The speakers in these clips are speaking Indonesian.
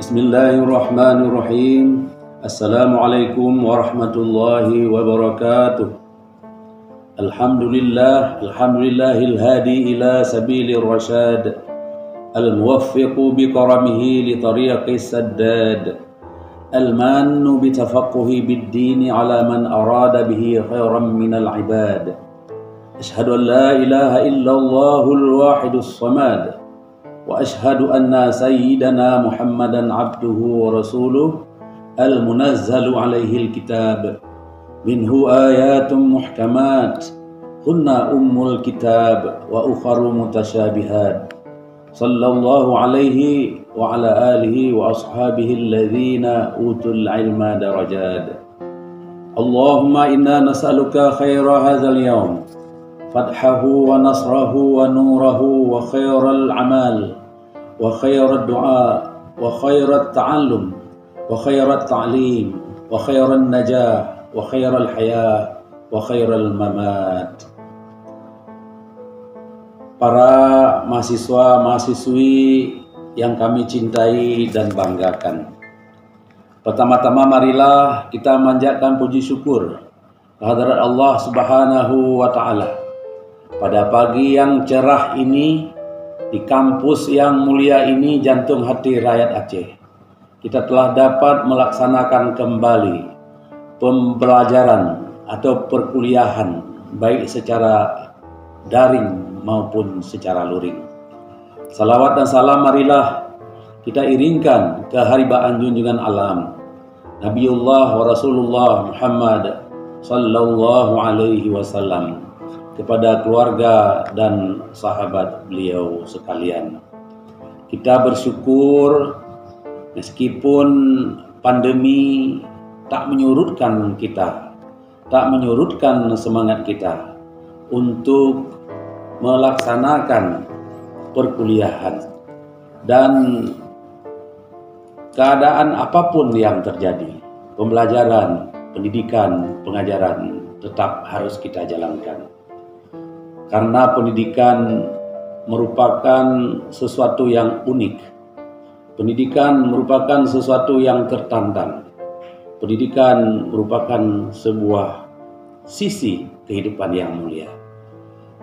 Bismillahirrahmanirrahim. Assalamualaikum warahmatullahi wabarakatuh. Alhamdulillahil hadi ila sabilir rasyad, al-muwaffiqu bikaramihi li tariqis saddad, al-mannu bitafaqquhi bid-dini ala man arada bihi khairan minal ibad. Ashhadu an la ilaha illallahul wahidus samad, wa ashhadu anna sayyidana Muhammadan abduhu wa rasuluh al-munazzalu alaihi al-kitab minhu ayatun muhkamat hunna ummul kitab wa ukharu mutasyabihat. Sallallahu alaihi wa ala alihi wa ashabihi alladhina utul ilma darajat. Allahumma inna nas'aluka khaira hadzal yawm, fathahu wa nasrahu wa nurahu wa khairal amal wa khairat du'a wa khairat ta'allum wa khairat ta'lim wa khairan najah wa khairal haya wa khairal mamat. Para mahasiswa-mahasiswi yang kami cintai dan banggakan, pertama-tama marilah kita manjatkan puji syukur kehadirat Allah Subhanahu wa Ta'ala pada pagi yang cerah ini. Di kampus yang mulia ini, jantung hati rakyat Aceh, kita telah dapat melaksanakan kembali pembelajaran atau perkuliahan baik secara daring maupun secara luring. Salawat dan salam marilah kita iringkan ke haribaan junjungan alam Nabiullah wa Rasulullah Muhammad sallallahu alaihi wasallam, kepada keluarga dan sahabat beliau sekalian. Kita bersyukur meskipun pandemi tak menyurutkan kita, tak menyurutkan semangat kita untuk melaksanakan perkuliahan, dan keadaan apapun yang terjadi, pembelajaran, pendidikan, pengajaran tetap harus kita jalankan. Karena pendidikan merupakan sesuatu yang unik. Pendidikan merupakan sesuatu yang tertantang. Pendidikan merupakan sebuah sisi kehidupan yang mulia.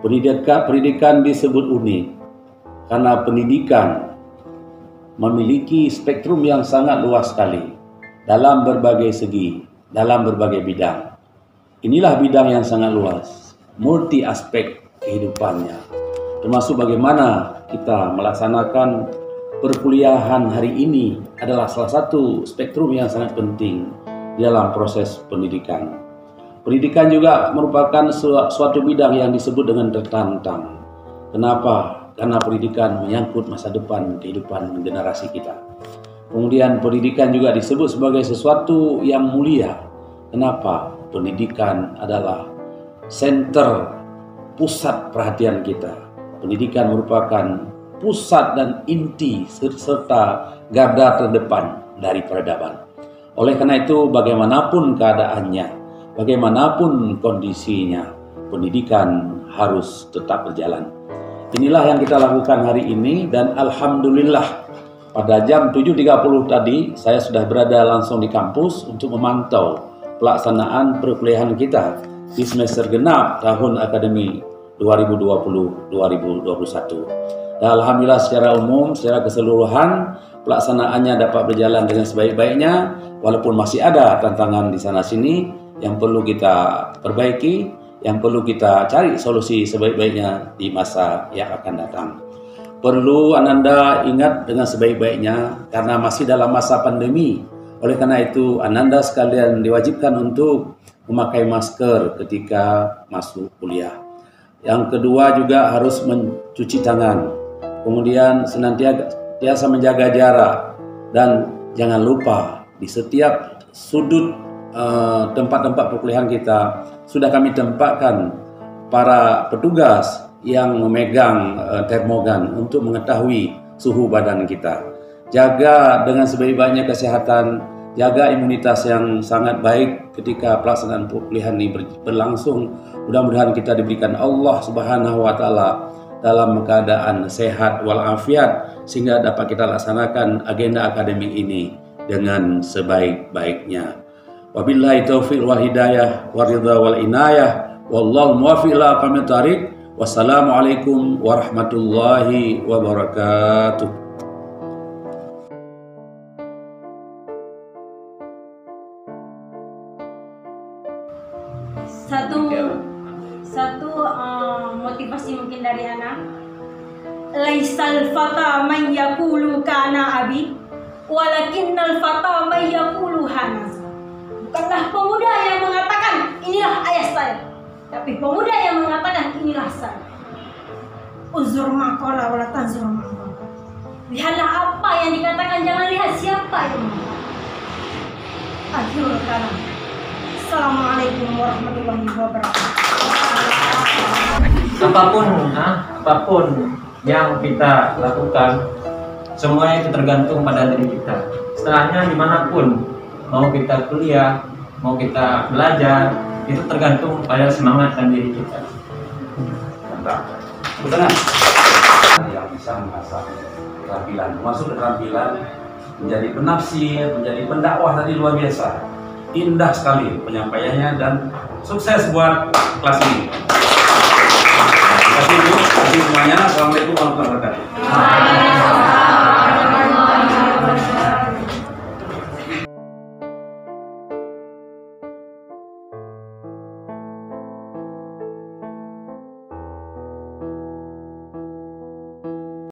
Pendidikan disebut unik karena pendidikan memiliki spektrum yang sangat luas sekali dalam berbagai segi, dalam berbagai bidang. Inilah bidang yang sangat luas, multi aspek kehidupannya, termasuk bagaimana kita melaksanakan perkuliahan hari ini adalah salah satu spektrum yang sangat penting dalam proses pendidikan. Pendidikan juga merupakan suatu bidang yang disebut dengan tertantang. Kenapa? Karena pendidikan menyangkut masa depan kehidupan generasi kita. Kemudian pendidikan juga disebut sebagai sesuatu yang mulia. Kenapa? Pendidikan adalah center, pusat perhatian kita. Pendidikan merupakan pusat dan inti serta garda terdepan dari peradaban. Oleh karena itu, bagaimanapun keadaannya, bagaimanapun kondisinya, pendidikan harus tetap berjalan. Inilah yang kita lakukan hari ini, dan alhamdulillah pada jam 7.30 tadi saya sudah berada langsung di kampus untuk memantau pelaksanaan perkuliahan kita di semester genap tahun akademi 2020-2021. Dan alhamdulillah secara umum, secara keseluruhan pelaksanaannya dapat berjalan dengan sebaik-baiknya, walaupun masih ada tantangan di sana sini yang perlu kita perbaiki, yang perlu kita cari solusi sebaik-baiknya di masa yang akan datang. Perlu Ananda ingat dengan sebaik-baiknya karena masih dalam masa pandemi. Oleh karena itu, Ananda sekalian diwajibkan untuk memakai masker ketika masuk kuliah. Yang kedua juga harus mencuci tangan. Kemudian senantiasa menjaga jarak, dan jangan lupa di setiap sudut tempat-tempat perkuliahan kita sudah kami tempatkan para petugas yang memegang termogan untuk mengetahui suhu badan kita. Jaga dengan sebaik-baiknya kesehatan, jaga imunitas yang sangat baik ketika pelaksanaan perkuliahan ini berlangsung. Mudah-mudahan kita diberikan Allah Subhanahu wa Ta'ala dalam keadaan sehat walafiat sehingga dapat kita laksanakan agenda akademik ini dengan sebaik-baiknya. Wabillahi taufiq wal hidayah wa ridha wal inayah wallahu muwaffiq ila aqwamit thariq. Wassalamualaikum warahmatullahi wabarakatuh. Satu motivasi mungkin dari anak. Laisal fata man yaqulu kana abi walakinnal fata man yaqulu hanas. Bukanlah pemuda yang mengatakan inilah ayah saya, tapi pemuda yang mengatakan inilah saya. Uzur maqala wala tanzur maqala. Lihatlah apa yang dikatakan, jangan lihat siapa yang mengatakan. Akhirul kalam. Assalamualaikum warahmatullahi wabarakatuh. Apapun yang kita lakukan, semuanya itu tergantung pada diri kita. Setelahnya dimanapun, mau kita kuliah, mau kita belajar, itu tergantung pada semangat dan diri kita. Betul. Yang bisa mengasah keterampilan, masuk keterampilan menjadi penafsir, menjadi pendakwah tadi luar biasa. Indah sekali penyampaiannya dan sukses buat kelas ini. Terima kasih Bu, terima kasih semuanya. Assalamualaikum warahmatullahi wabarakatuh.